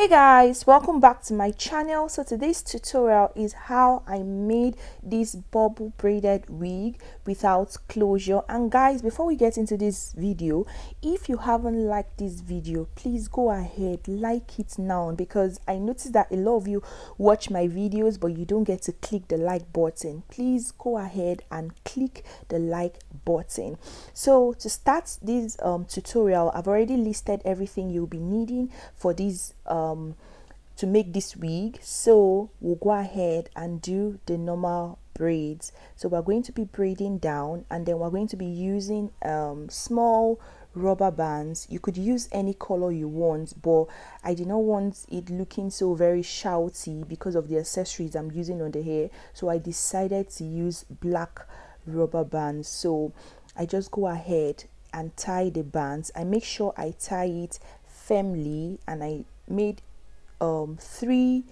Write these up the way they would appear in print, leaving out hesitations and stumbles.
Hey guys, welcome back to my channel. So today's tutorial is how I made this bubble braided wig without closure. And guys, before we get into this video, if you haven't liked this video, please go ahead, like it now, because I noticed that a lot of you watch my videos but you don't get to click the like button. Please go ahead and click the like button. So to start this tutorial, I've already listed everything you'll be needing for this to make this wig. So we'll go ahead and do the normal braids. So we're going to be braiding down, and then we're going to be using small rubber bands. You could use any color you want, but I did not want it looking so very shouty because of the accessories I'm using on the hair, so I decided to use black rubber bands. So I just go ahead and tie the bands. I make sure I tie it firmly, and I made three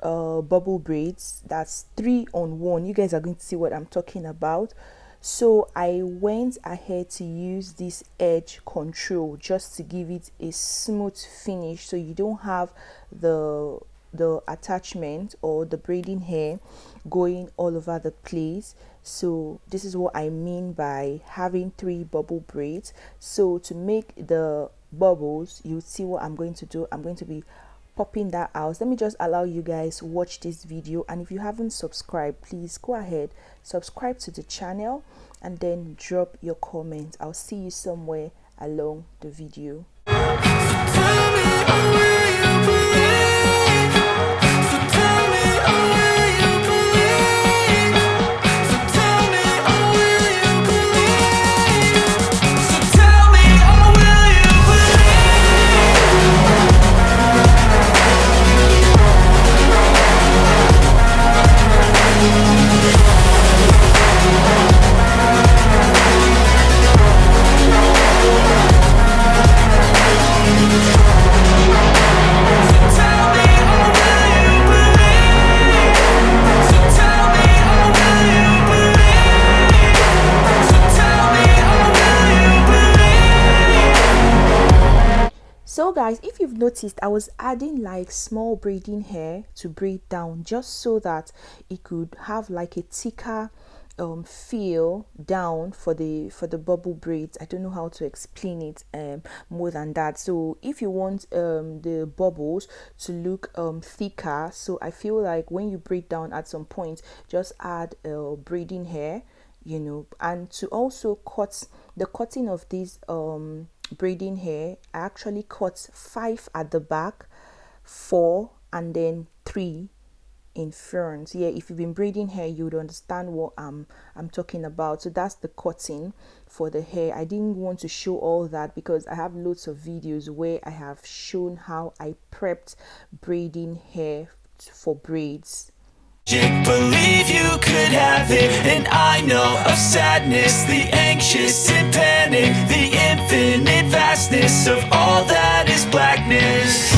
bubble braids. That's 3 on 1. You guys are going to see what I'm talking about. So I went ahead to use this edge control just to give it a smooth finish, so you don't have the attachment or the braiding hair going all over the place. So this is what I mean by having 3 bubble braids. So to make the bubbles, you see what I'm going to do. I'm going to be popping that out. Let me just allow you guys watch this video, and if you haven't subscribed, please go ahead, subscribe to the channel, and then drop your comment. I'll see you somewhere along the video. So guys, if you've noticed, I was adding like small braiding hair to braid down, just so that it could have like a thicker feel down for the bubble braids. I don't know how to explain it more than that. So if you want the bubbles to look thicker, so I feel like when you braid down at some point, just add braiding hair, you know. And to also cut the cutting of these braiding hair, I actually cut 5 at the back, 4, and then 3 in front. Yeah, if you've been braiding hair, you would understand what I'm talking about. So that's the cutting for the hair. I didn't want to show all that because I have loads of videos where I have shown how I prepped braiding hair for braids. Believe you could have it, and I know of sadness, the anxious and panic, the infinite vastness of all that is blackness.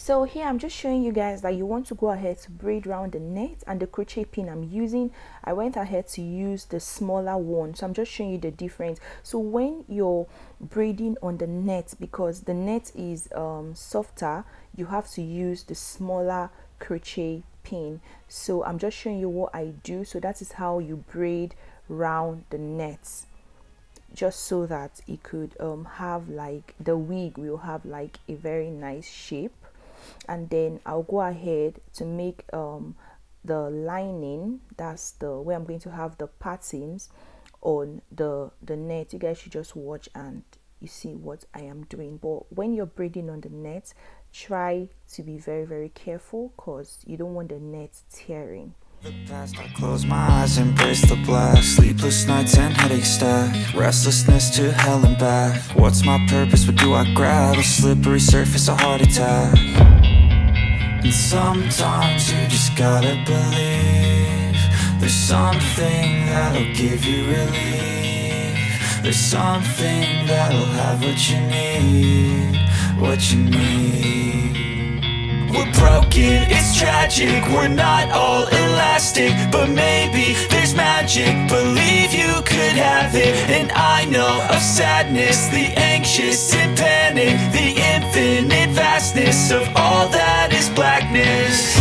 So here I'm just showing you guys that you want to go ahead to braid around the net, and the crochet pin I'm using, I went ahead to use the smaller one. So I'm just showing you the difference. So when you're braiding on the net, because the net is softer, you have to use the smaller crochet pin. So I'm just showing you what I do. So that is how you braid round the nets. just so that it could have like the wig will have like a very nice shape. And then I'll go ahead to make the lining, that's the where I'm going to have the patterns on the net. You guys should just watch and you see what I am doing. But when you're braiding on the net, try to be very, very careful because you don't want the net tearing. The past, I close my eyes, embrace the black. Sleepless nights and headaches stack. Restlessness to hell and back. What's my purpose? What do I grab? A slippery surface, a heart attack. And sometimes you just gotta believe there's something that'll give you relief. There's something that'll have what you need. What you need. We're broken, it's tragic, we're not all elastic, but maybe there's magic, believe you could have it. And I know of sadness, the anxious and panic, the infinite vastness of all that is blackness.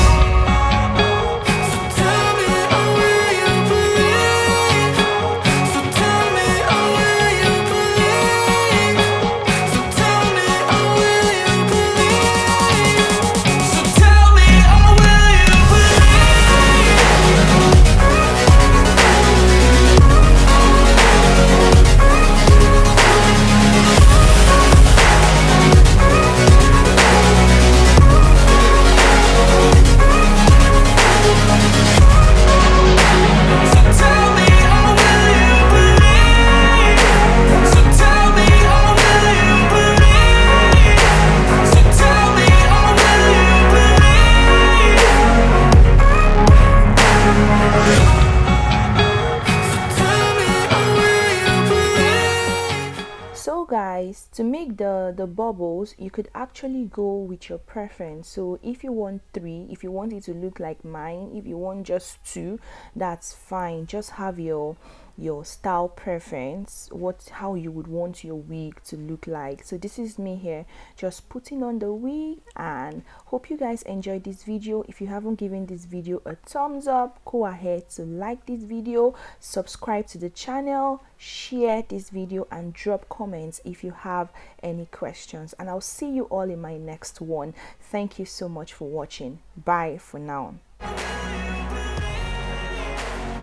So guys, to make the bubbles, you could actually go with your preference. So if you want 3, if you want it to look like mine, if you want just 2, that's fine. Just have your style preference, how you would want your wig to look like. So this is me here just putting on the wig, and hope you guys enjoyed this video. If you haven't given this video a thumbs up, go ahead to like this video, subscribe to the channel, share this video, and drop comments if you have any questions. And I'll see you all in my next one. Thank you so much for watching. Bye for now.